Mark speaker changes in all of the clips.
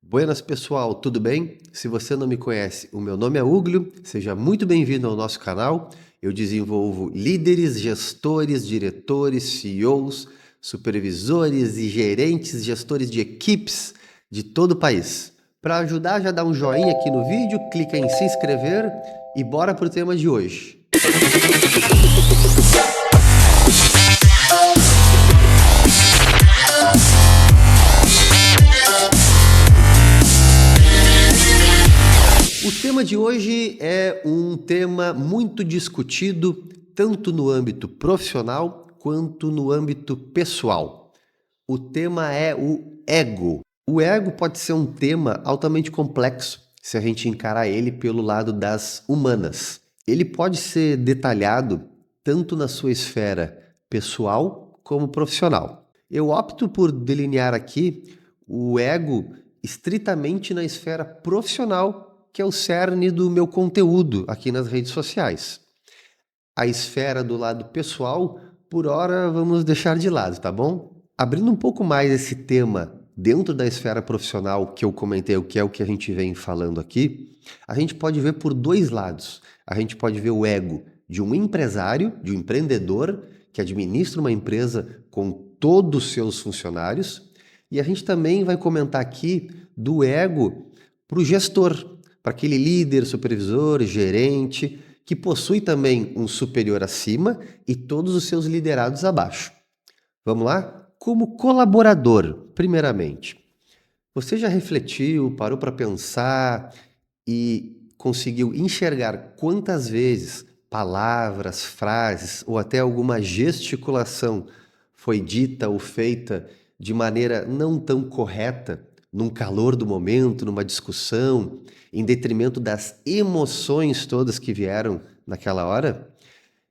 Speaker 1: Buenas pessoal, tudo bem? Se você não me conhece, o meu nome é Uglio, seja muito bem-vindo ao nosso canal. Eu desenvolvo líderes, gestores, diretores, CEOs, supervisores e gerentes, gestores de equipes de todo o país. Para ajudar, já dá um joinha aqui no vídeo, clica em se inscrever e bora pro tema de hoje. O tema de hoje é um tema muito discutido, tanto no âmbito profissional quanto no âmbito pessoal. O tema é o ego. O ego pode ser um tema altamente complexo se a gente encarar ele pelo lado das humanas. Ele pode ser detalhado tanto na sua esfera pessoal como profissional. Eu opto por delinear aqui o ego estritamente na esfera profissional, que é o cerne do meu conteúdo aqui nas redes sociais. A esfera do lado pessoal, por hora, vamos deixar de lado, tá bom? Abrindo um pouco mais esse tema dentro da esfera profissional que eu comentei, o que é o que a gente vem falando aqui, a gente pode ver por dois lados. A gente pode ver o ego de um empresário, de um empreendedor que administra uma empresa com todos os seus funcionários, e a gente também vai comentar aqui do ego para o gestor, para aquele líder, supervisor, gerente, que possui também um superior acima e todos os seus liderados abaixo. Vamos lá? Como colaborador, primeiramente, você já refletiu, parou para pensar e conseguiu enxergar quantas vezes palavras, frases ou até alguma gesticulação foi dita ou feita de maneira não tão correta, num calor do momento, numa discussão, em detrimento das emoções todas que vieram naquela hora?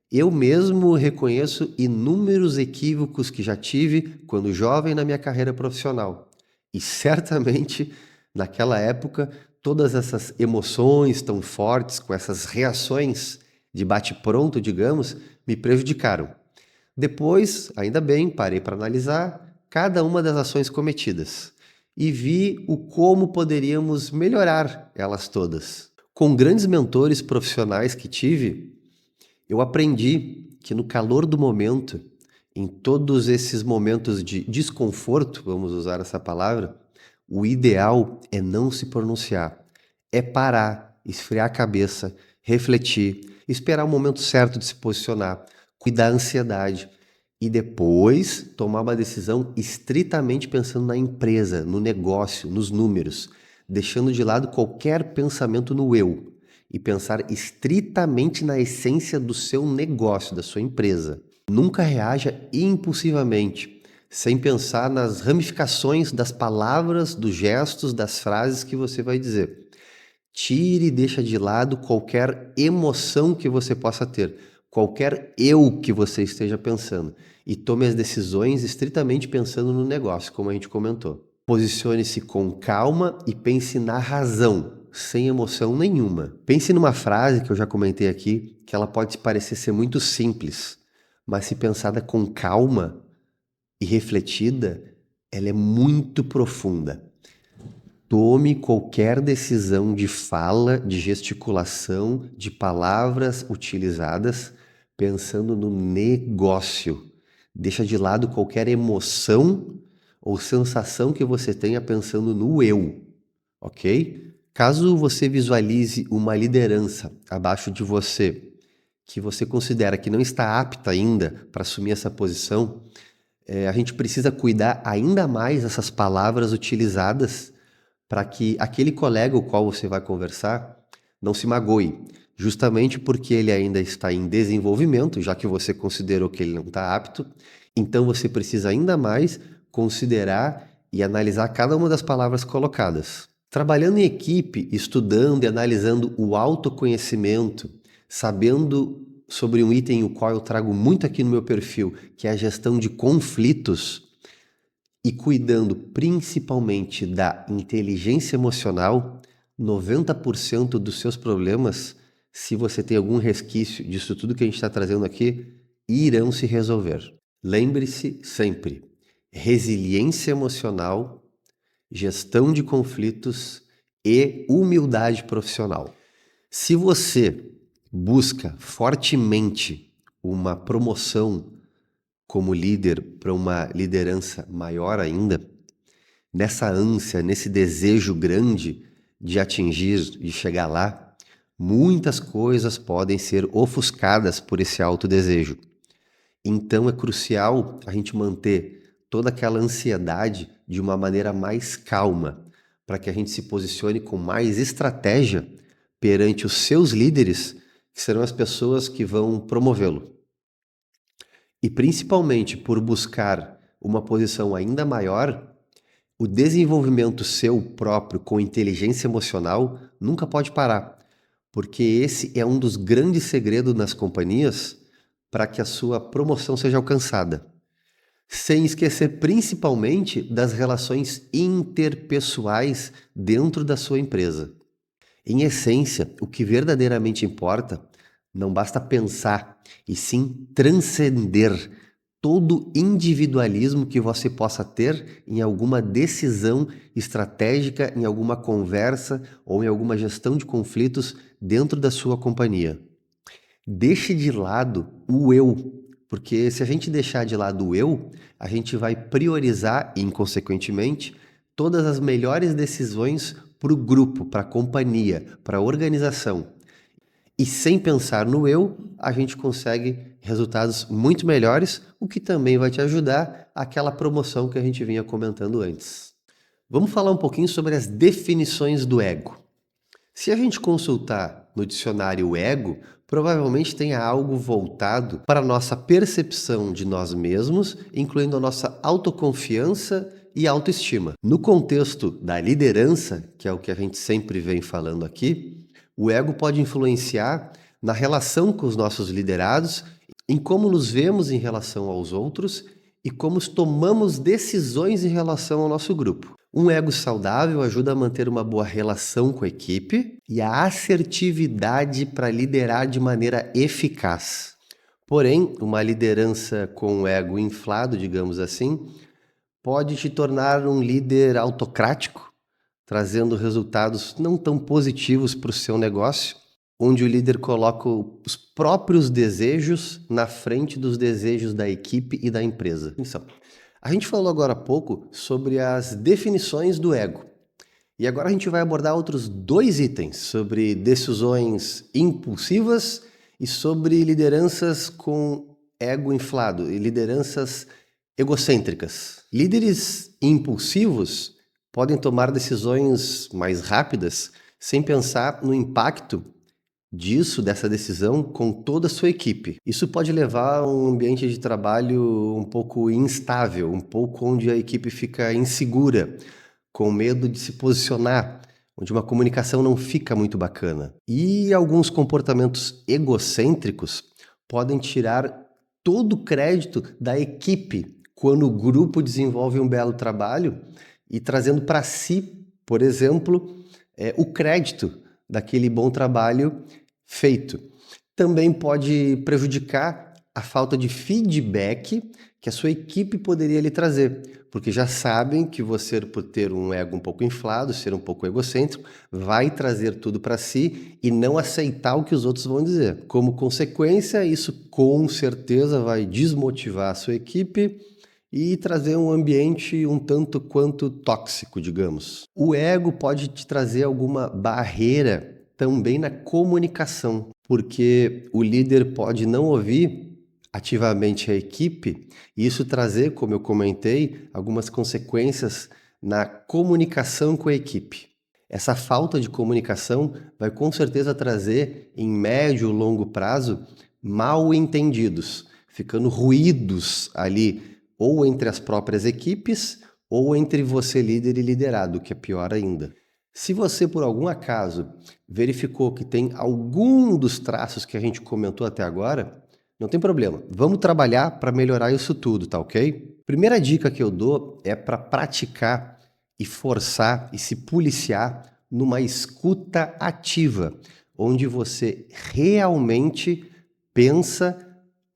Speaker 1: Eu mesmo reconheço inúmeros equívocos que já tive quando jovem na minha carreira profissional. E certamente, naquela época, todas essas emoções tão fortes, com essas reações de bate-pronto, digamos, me prejudicaram. Depois, ainda bem, parei para analisar cada uma das ações cometidas e vi o como poderíamos melhorar elas todas. Com grandes mentores profissionais que tive, eu aprendi que no calor do momento, em todos esses momentos de desconforto, vamos usar essa palavra, o ideal é não se pronunciar, é parar, esfriar a cabeça, refletir, esperar o momento certo de se posicionar, cuidar da ansiedade e depois tomar uma decisão estritamente pensando na empresa, no negócio, nos números, deixando de lado qualquer pensamento no eu e pensar estritamente na essência do seu negócio, da sua empresa. Nunca reaja impulsivamente, sem pensar nas ramificações das palavras, dos gestos, das frases que você vai dizer. Tire e deixa de lado qualquer emoção que você possa ter, qualquer eu que você esteja pensando, e tome as decisões estritamente pensando no negócio, como a gente comentou. Posicione-se com calma e pense na razão, sem emoção nenhuma. Pense numa frase que eu já comentei aqui, que ela pode parecer ser muito simples, mas se pensada com calma e refletida, ela é muito profunda. Tome qualquer decisão de fala, de gesticulação, de palavras utilizadas pensando no negócio. Deixa de lado qualquer emoção ou sensação que você tenha pensando no eu, ok? Caso você visualize uma liderança abaixo de você, que você considera que não está apta ainda para assumir essa posição, a gente precisa cuidar ainda mais dessas palavras utilizadas para que aquele colega o qual você vai conversar não se magoe, justamente porque ele ainda está em desenvolvimento, já que você considerou que ele não está apto, então você precisa ainda mais considerar e analisar cada uma das palavras colocadas. Trabalhando em equipe, estudando e analisando o autoconhecimento, sabendo sobre um item o qual eu trago muito aqui no meu perfil, que é a gestão de conflitos, e cuidando principalmente da inteligência emocional, 90% dos seus problemas, se você tem algum resquício disso tudo que a gente está trazendo aqui, irão se resolver. Lembre-se sempre, resiliência emocional gestão de conflitos e humildade profissional. Se você busca fortemente uma promoção como líder para uma liderança maior ainda, nessa ânsia, nesse desejo grande de atingir, de chegar lá, muitas coisas podem ser ofuscadas por esse alto desejo. Então é crucial a gente manter toda aquela ansiedade de uma maneira mais calma, para que a gente se posicione com mais estratégia perante os seus líderes, que serão as pessoas que vão promovê-lo. E principalmente por buscar uma posição ainda maior, o desenvolvimento seu próprio com inteligência emocional nunca pode parar, porque esse é um dos grandes segredos nas companhias para que a sua promoção seja alcançada. Sem esquecer principalmente das relações interpessoais dentro da sua empresa. Em essência, o que verdadeiramente importa não basta pensar, e sim transcender todo individualismo que você possa ter em alguma decisão estratégica, em alguma conversa ou em alguma gestão de conflitos dentro da sua companhia. Deixe de lado o eu, porque se a gente deixar de lado o eu, a gente vai priorizar, inconsequentemente, todas as melhores decisões para o grupo, para a companhia, para a organização. E sem pensar no eu, a gente consegue resultados muito melhores, o que também vai te ajudar àquela promoção que a gente vinha comentando antes. Vamos falar um pouquinho sobre as definições do ego. Se a gente consultar no dicionário o ego, provavelmente tenha algo voltado para a nossa percepção de nós mesmos, incluindo a nossa autoconfiança e autoestima. No contexto da liderança, que é o que a gente sempre vem falando aqui, o ego pode influenciar na relação com os nossos liderados, em como nos vemos em relação aos outros e como tomamos decisões em relação ao nosso grupo. Um ego saudável ajuda a manter uma boa relação com a equipe e a assertividade para liderar de maneira eficaz. Porém, uma liderança com o ego inflado, digamos assim, pode te tornar um líder autocrático, trazendo resultados não tão positivos para o seu negócio, onde o líder coloca os próprios desejos na frente dos desejos da equipe e da empresa. Então, a gente falou agora há pouco sobre as definições do ego. E agora a gente vai abordar outros 2 itens sobre decisões impulsivas e sobre lideranças com ego inflado e lideranças egocêntricas. Líderes impulsivos podem tomar decisões mais rápidas sem pensar no impacto dessa decisão com toda a sua equipe. Isso pode levar a um ambiente de trabalho um pouco instável, um pouco onde a equipe fica insegura, com medo de se posicionar, onde uma comunicação não fica muito bacana. E alguns comportamentos egocêntricos podem tirar todo o crédito da equipe quando o grupo desenvolve um belo trabalho e trazendo para si, por exemplo, o crédito daquele bom trabalho feito. Também pode prejudicar a falta de feedback que a sua equipe poderia lhe trazer, porque já sabem que você, por ter um ego um pouco inflado, ser um pouco egocêntrico, vai trazer tudo para si e não aceitar o que os outros vão dizer. Como consequência, isso com certeza vai desmotivar a sua equipe e trazer um ambiente um tanto quanto tóxico, digamos. O ego pode te trazer alguma barreira também na comunicação, porque o líder pode não ouvir ativamente a equipe e isso trazer, como eu comentei, algumas consequências na comunicação com a equipe. Essa falta de comunicação vai com certeza trazer, em médio e longo prazo, mal entendidos, ficando ruídos ali ou entre as próprias equipes, ou entre você líder e liderado, que é pior ainda. Se você, por algum acaso, verificou que tem algum dos traços que a gente comentou até agora, não tem problema. Vamos trabalhar para melhorar isso tudo, tá ok? Primeira dica que eu dou é para praticar e forçar e se policiar numa escuta ativa, onde você realmente pensa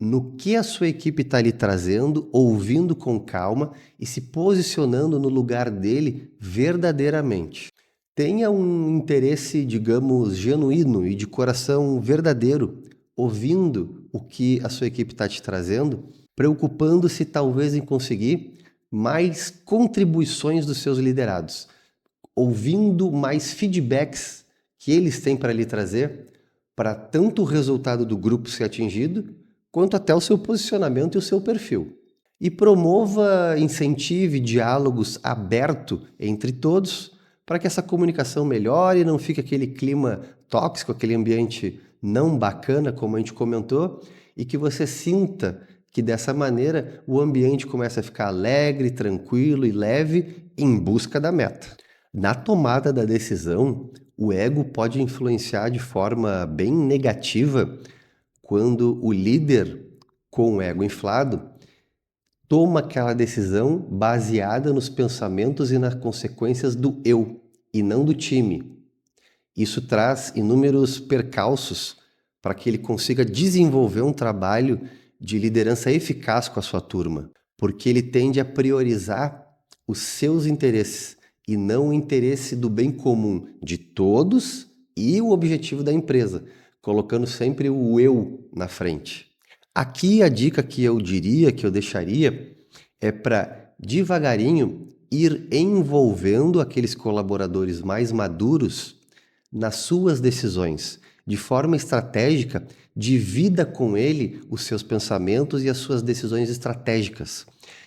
Speaker 1: no que a sua equipe está lhe trazendo, ouvindo com calma e se posicionando no lugar dele verdadeiramente. Tenha um interesse, digamos, genuíno e de coração verdadeiro, ouvindo o que a sua equipe está te trazendo, preocupando-se talvez em conseguir mais contribuições dos seus liderados, ouvindo mais feedbacks que eles têm para lhe trazer, para tanto o resultado do grupo ser atingido, quanto até o seu posicionamento e o seu perfil. E promova, incentive diálogos abertos entre todos, para que essa comunicação melhore e não fique aquele clima tóxico, aquele ambiente não bacana, como a gente comentou, e que você sinta que dessa maneira o ambiente começa a ficar alegre, tranquilo e leve em busca da meta. Na tomada da decisão, o ego pode influenciar de forma bem negativa quando o líder com o ego inflado toma aquela decisão baseada nos pensamentos e nas consequências do eu e não do time. Isso traz inúmeros percalços para que ele consiga desenvolver um trabalho de liderança eficaz com a sua turma, porque ele tende a priorizar os seus interesses e não o interesse do bem comum de todos e o objetivo da empresa, colocando sempre o eu na frente. Aqui a dica que eu diria, que eu deixaria, é para devagarinho ir envolvendo aqueles colaboradores mais maduros nas suas decisões. De forma estratégica, divida com ele os seus pensamentos e as suas decisões estratégicas.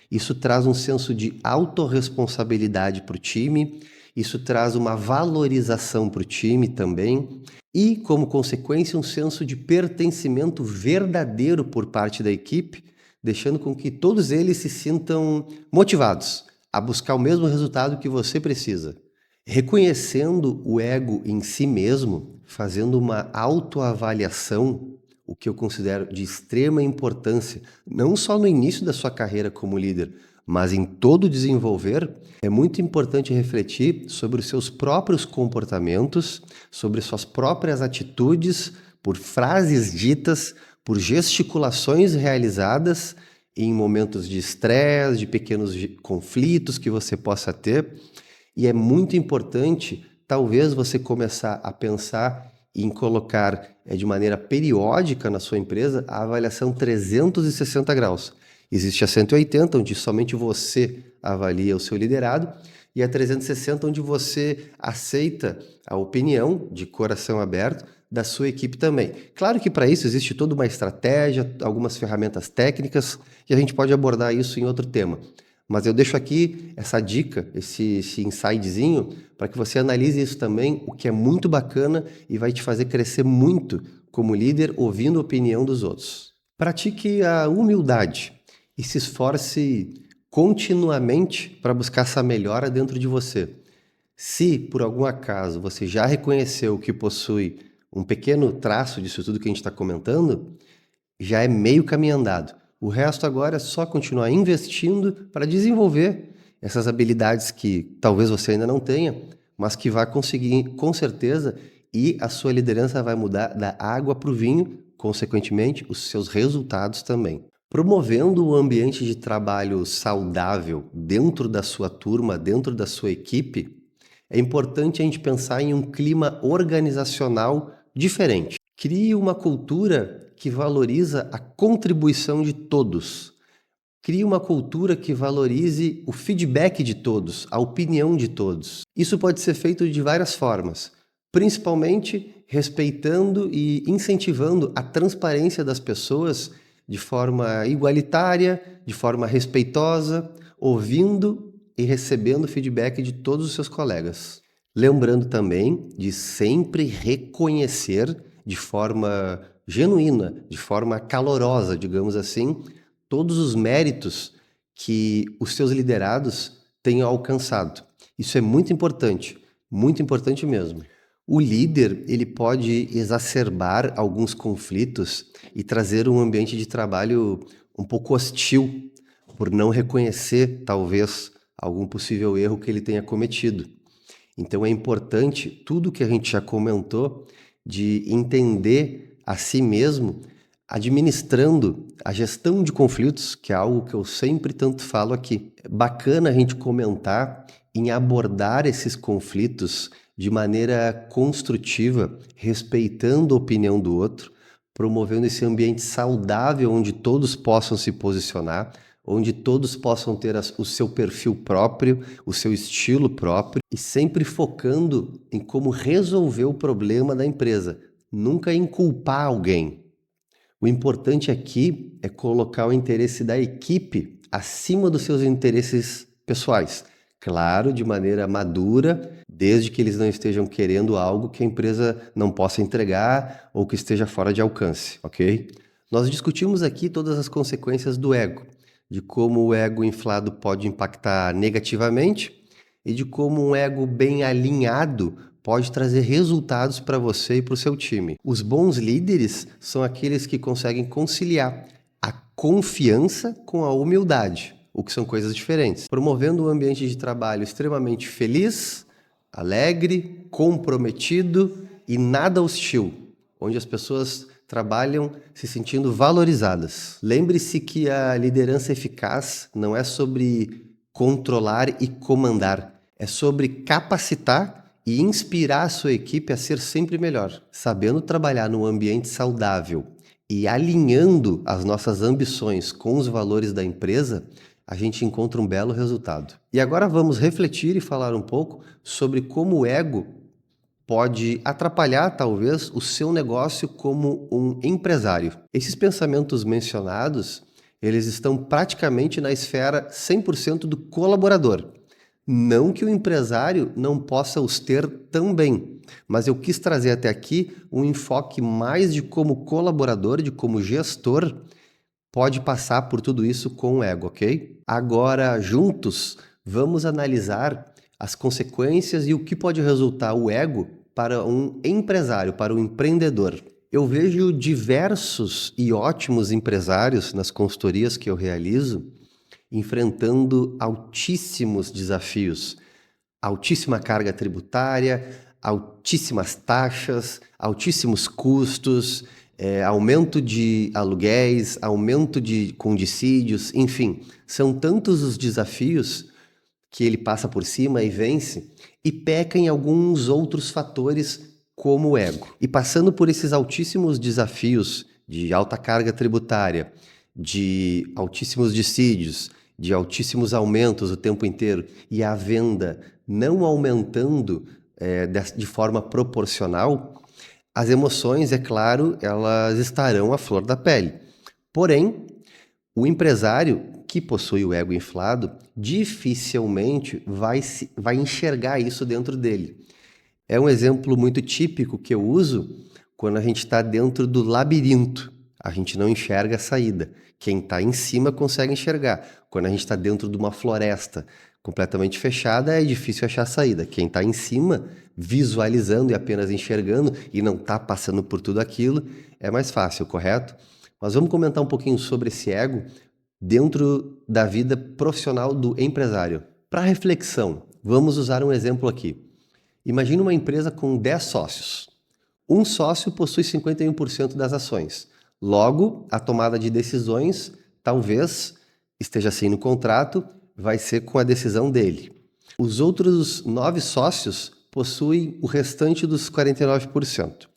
Speaker 1: Isso traz um senso de autorresponsabilidade para o time, isso traz uma valorização para o time também e, como consequência, um senso de pertencimento verdadeiro por parte da equipe, deixando com que todos eles se sintam motivados a buscar o mesmo resultado que você precisa. Reconhecendo o ego em si mesmo, fazendo uma autoavaliação, o que eu considero de extrema importância, não só no início da sua carreira como líder, mas em todo o desenvolver, é muito importante refletir sobre os seus próprios comportamentos, sobre suas próprias atitudes, por frases ditas, por gesticulações realizadas em momentos de estresse, de pequenos conflitos que você possa ter. E é muito importante, talvez, você começar a pensar em colocar de maneira periódica na sua empresa a avaliação 360 graus. Existe a 180, onde somente você avalia o seu liderado, e a 360, onde você aceita a opinião de coração aberto da sua equipe também. Claro que para isso existe toda uma estratégia, algumas ferramentas técnicas, e a gente pode abordar isso em outro tema. Mas eu deixo aqui essa dica, esse insightzinho, para que você analise isso também, o que é muito bacana e vai te fazer crescer muito como líder, ouvindo a opinião dos outros. Pratique a humildade e se esforce continuamente para buscar essa melhora dentro de você. Se, por algum acaso, você já reconheceu que possui um pequeno traço disso tudo que a gente está comentando, já é meio caminho andado. O resto agora é só continuar investindo para desenvolver essas habilidades que talvez você ainda não tenha, mas que vai conseguir com certeza, e a sua liderança vai mudar da água para o vinho, consequentemente, os seus resultados também. Promovendo o ambiente de trabalho saudável dentro da sua turma, dentro da sua equipe, é importante a gente pensar em um clima organizacional diferente. Crie uma cultura que valoriza a contribuição de todos. Crie uma cultura que valorize o feedback de todos, a opinião de todos. Isso pode ser feito de várias formas, principalmente respeitando e incentivando a transparência das pessoas de forma igualitária, de forma respeitosa, ouvindo e recebendo feedback de todos os seus colegas. Lembrando também de sempre reconhecer de forma genuína, de forma calorosa, digamos assim, todos os méritos que os seus liderados tenham alcançado. Isso é muito importante mesmo. O líder, ele pode exacerbar alguns conflitos e trazer um ambiente de trabalho um pouco hostil, por não reconhecer, talvez, algum possível erro que ele tenha cometido. Então é importante, tudo que a gente já comentou, de entender a si mesmo Administrando a gestão de conflitos, que é algo que eu sempre tanto falo aqui. É bacana a gente comentar em abordar esses conflitos de maneira construtiva, respeitando a opinião do outro, promovendo esse ambiente saudável onde todos possam se posicionar, onde todos possam ter o seu perfil próprio, o seu estilo próprio e sempre focando em como resolver o problema da empresa, nunca em culpar alguém. O importante aqui é colocar o interesse da equipe acima dos seus interesses pessoais. Claro, de maneira madura, desde que eles não estejam querendo algo que a empresa não possa entregar ou que esteja fora de alcance, ok? Nós discutimos aqui todas as consequências do ego, de como o ego inflado pode impactar negativamente e de como um ego bem alinhado pode trazer resultados para você e para o seu time. Os bons líderes são aqueles que conseguem conciliar a confiança com a humildade, o que são coisas diferentes, promovendo um ambiente de trabalho extremamente feliz, alegre, comprometido e nada hostil, onde as pessoas trabalham se sentindo valorizadas. Lembre-se que a liderança eficaz não é sobre controlar e comandar, é sobre capacitar e inspirar a sua equipe a ser sempre melhor. Sabendo trabalhar num ambiente saudável e alinhando as nossas ambições com os valores da empresa, a gente encontra um belo resultado. E agora vamos refletir e falar um pouco sobre como o ego pode atrapalhar, talvez, o seu negócio como um empresário. Esses pensamentos mencionados, eles estão praticamente na esfera 100% do colaborador. Não que o empresário não possa os ter também, mas eu quis trazer até aqui um enfoque mais de como colaborador, de como gestor, pode passar por tudo isso com o ego, ok? Agora, juntos, vamos analisar as consequências e o que pode resultar o ego para um empresário, para um empreendedor. Eu vejo diversos e ótimos empresários nas consultorias que eu realizo enfrentando altíssimos desafios, altíssima carga tributária, altíssimas taxas, altíssimos custos, aumento de aluguéis, aumento de condicídios, enfim, são tantos os desafios que ele passa por cima e vence e peca em alguns outros fatores como o ego. E passando por esses altíssimos desafios de alta carga tributária, de altíssimos dissídios, de altíssimos aumentos o tempo inteiro e a venda não aumentando de forma proporcional, as emoções, é claro, elas estarão à flor da pele. Porém, o empresário que possui o ego inflado dificilmente vai enxergar isso dentro dele. É um exemplo muito típico que eu uso quando a gente está dentro do labirinto. A gente não enxerga a saída. Quem está em cima consegue enxergar. Quando a gente está dentro de uma floresta completamente fechada, é difícil achar a saída. Quem está em cima, visualizando e apenas enxergando e não está passando por tudo aquilo, é mais fácil, correto? Mas vamos comentar um pouquinho sobre esse ego dentro da vida profissional do empresário. Para reflexão, vamos usar um exemplo aqui. Imagina uma empresa com 10 sócios. Um sócio possui 51% das ações. Logo, a tomada de decisões, talvez esteja assim no contrato, vai ser com a decisão dele. Os outros 9 sócios possuem o restante dos 49%.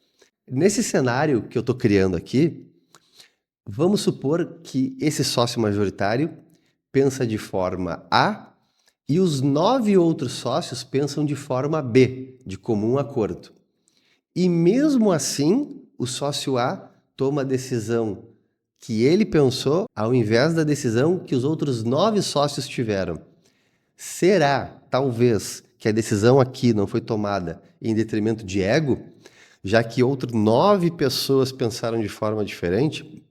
Speaker 1: Nesse cenário que eu estou criando aqui, vamos supor que esse sócio majoritário pensa de forma A e os 9 outros sócios pensam de forma B, de comum acordo. E mesmo assim, o sócio A toma a decisão que ele pensou ao invés da decisão que os outros 9 sócios tiveram. Será, talvez, que a decisão aqui não foi tomada em detrimento de ego, já que outras 9 pessoas pensaram de forma diferente?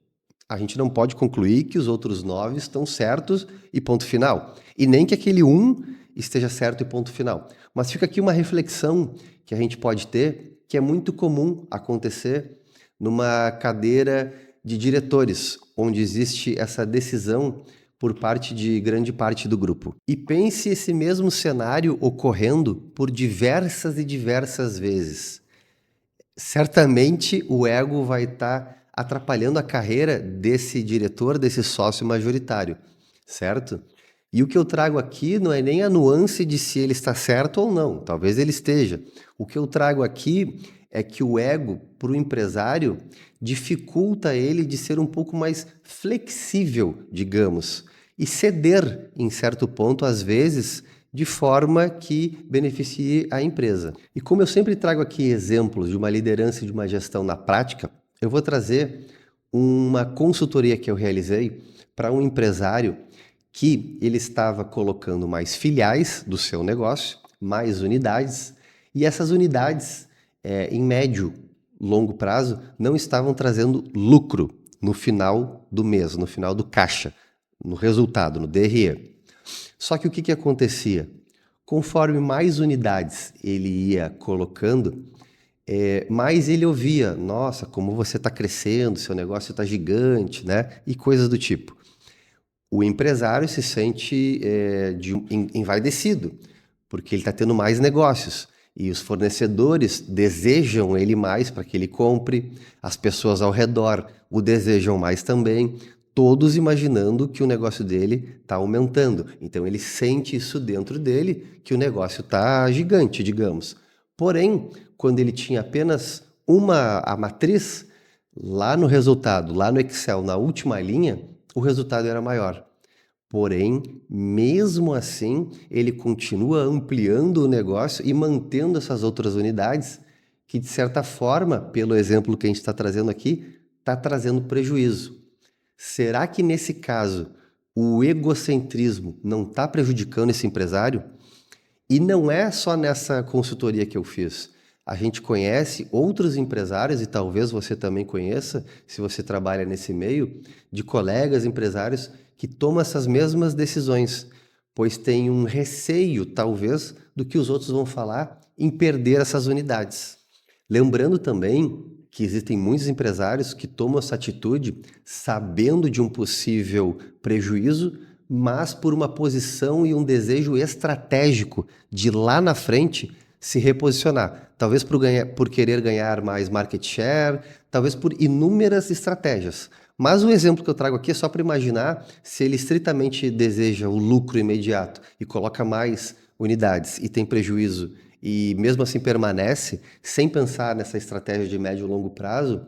Speaker 1: A gente não pode concluir que os outros 9 estão certos e ponto final. E nem que aquele um esteja certo e ponto final. Mas fica aqui uma reflexão que a gente pode ter, que é muito comum acontecer numa cadeira de diretores, onde existe essa decisão por parte de grande parte do grupo. E pense esse mesmo cenário ocorrendo por diversas e diversas vezes. Certamente o ego vai estar atrapalhando a carreira desse diretor, desse sócio majoritário, certo? E o que eu trago aqui não é nem a nuance de se ele está certo ou não, talvez ele esteja. O que eu trago aqui é que o ego, para o empresário, dificulta ele de ser um pouco mais flexível, digamos, e ceder em certo ponto, às vezes, de forma que beneficie a empresa. E como eu sempre trago aqui exemplos de uma liderança e de uma gestão na prática, eu vou trazer uma consultoria que eu realizei para um empresário que ele estava colocando mais filiais do seu negócio, mais unidades, e essas unidades, em médio, longo prazo, não estavam trazendo lucro no final do mês, no final do caixa, no resultado, no DRE. Só que o que acontecia? Conforme mais unidades ele ia colocando, mais ele ouvia, nossa, como você está crescendo, seu negócio está gigante, né? E coisas do tipo. O empresário se sente envaidecido, porque ele está tendo mais negócios. E os fornecedores desejam ele mais para que ele compre, as pessoas ao redor o desejam mais também, todos imaginando que o negócio dele está aumentando. Então ele sente isso dentro dele, que o negócio está gigante, digamos. Porém, quando ele tinha apenas a matriz, lá no resultado, lá no Excel, na última linha, o resultado era maior. Porém, mesmo assim, ele continua ampliando o negócio e mantendo essas outras unidades, que de certa forma, pelo exemplo que a gente está trazendo aqui, está trazendo prejuízo. Será que nesse caso o egocentrismo não está prejudicando esse empresário? E não é só nessa consultoria que eu fiz. A gente conhece outros empresários, e talvez você também conheça, se você trabalha nesse meio, de colegas empresários que tomam essas mesmas decisões, pois tem um receio, talvez, do que os outros vão falar em perder essas unidades. Lembrando também que existem muitos empresários que tomam essa atitude sabendo de um possível prejuízo, mas por uma posição e um desejo estratégico de lá na frente se reposicionar. Talvez por querer ganhar mais market share, talvez por inúmeras estratégias. Mas o exemplo que eu trago aqui é só para imaginar se ele estritamente deseja o lucro imediato e coloca mais unidades e tem prejuízo e mesmo assim permanece, sem pensar nessa estratégia de médio e longo prazo,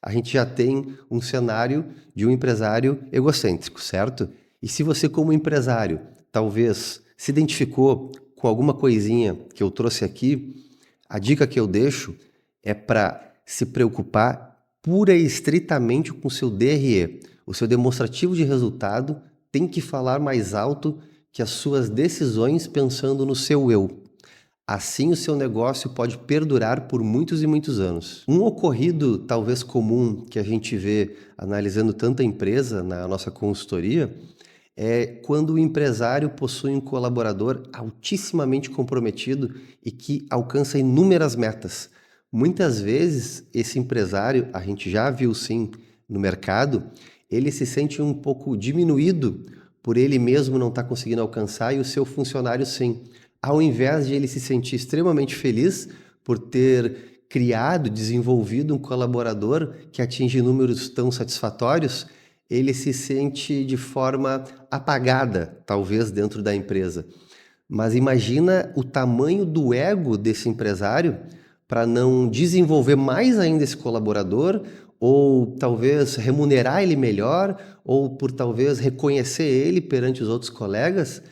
Speaker 1: a gente já tem um cenário de um empresário egocêntrico, certo? E se você, como empresário, talvez se identificou com alguma coisinha que eu trouxe aqui, a dica que eu deixo é para se preocupar pura e estritamente com o seu DRE. O seu demonstrativo de resultado tem que falar mais alto que as suas decisões pensando no seu eu. Assim, o seu negócio pode perdurar por muitos e muitos anos. Um ocorrido talvez comum que a gente vê analisando tanta empresa na nossa consultoria é quando o empresário possui um colaborador altissimamente comprometido e que alcança inúmeras metas. Muitas vezes, esse empresário, a gente já viu sim no mercado, ele se sente um pouco diminuído por ele mesmo não estar conseguindo alcançar e o seu funcionário sim. Ao invés de ele se sentir extremamente feliz por ter criado, desenvolvido um colaborador que atinge números tão satisfatórios, ele se sente de forma apagada, talvez, dentro da empresa. Mas imagina o tamanho do ego desse empresário para não desenvolver mais ainda esse colaborador, ou talvez remunerar ele melhor, ou por talvez reconhecer ele perante os outros colegas,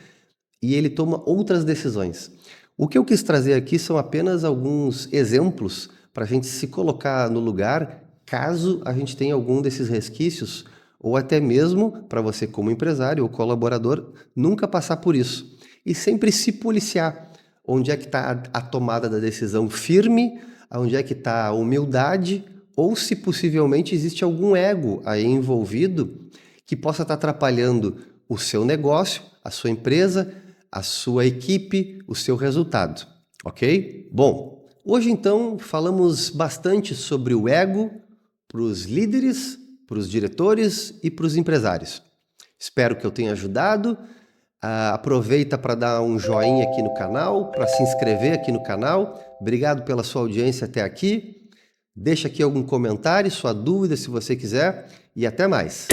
Speaker 1: e ele toma outras decisões. O que eu quis trazer aqui são apenas alguns exemplos para a gente se colocar no lugar, caso a gente tenha algum desses resquícios, ou até mesmo para você como empresário ou colaborador nunca passar por isso. E sempre se policiar. Onde é que está a tomada da decisão firme, onde é que está a humildade, ou se possivelmente existe algum ego aí envolvido que possa estar atrapalhando o seu negócio, a sua empresa, a sua equipe, o seu resultado, ok? Bom, hoje então falamos bastante sobre o ego para os líderes, para os diretores e para os empresários. Espero que eu tenha ajudado. Aproveita para dar um joinha aqui no canal, para se inscrever aqui no canal. Obrigado pela sua audiência até aqui. Deixa aqui algum comentário, sua dúvida, se você quiser, e até mais.